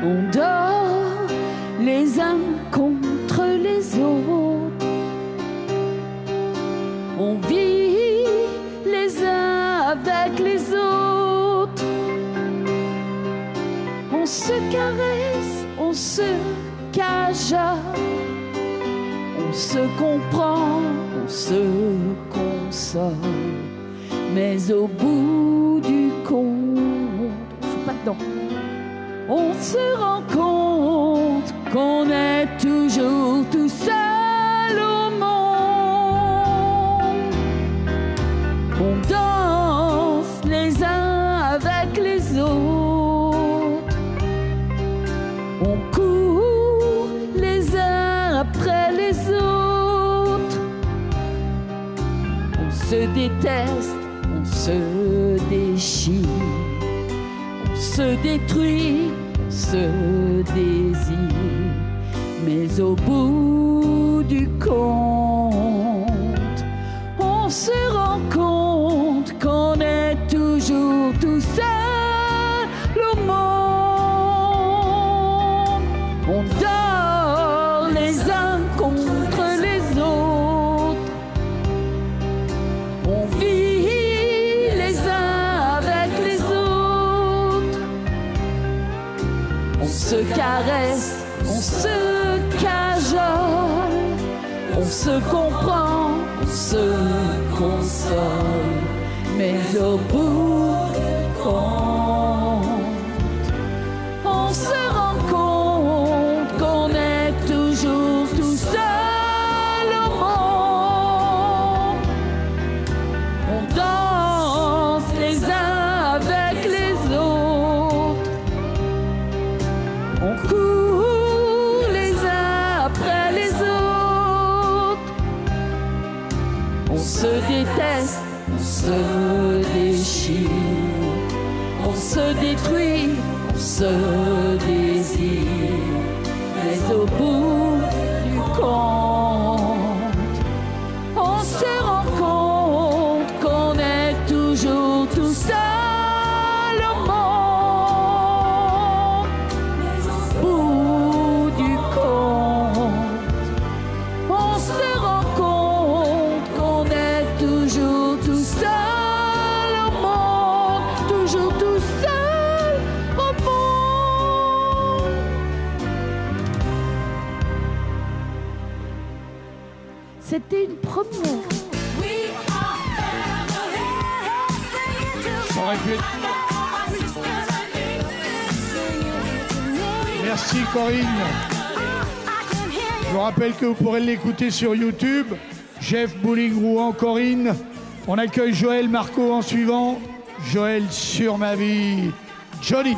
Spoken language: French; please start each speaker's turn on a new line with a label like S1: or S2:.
S1: On dort les uns contre les autres. On vit les uns avec les autres. On se caresse, on se cajole. On se comprend, on se console. Mais au bout du compte, on joue pas dedans. On se rend compte qu'on est toujours tout seul au monde. On danse les uns avec les autres. On court les uns après les autres. On se déteste, on se déchire. On se détruit, on se désire, mais au bout du compte, on se rend compte qu'on est toujours tout seul au monde. On dort les uns contre les autres. On vit les uns avec les autres. On se caresse, on se cajole. On se comprend, on se console. Mais au bout du compte, on se rend compte qu'on est toujours tout seul au monde. On danse les uns avec les autres. On court les uns après les autres. On se déteste, on se déchire. On se détruit, on se désire. Mais au bout du compte, on se rend compte qu'on est toujours tout seul au monde. Mais au bout du compte, on se rend compte qu'on est toujours tout seul au monde. Toujours tout seul au monde. C'était une première.
S2: Ça aurait pu être... Merci Corinne. Je vous rappelle que vous pourrez l'écouter sur YouTube. Jeff Bouling-Rouen, Corinne. On accueille Joël Marco en suivant. Joël sur ma vie. Johnny.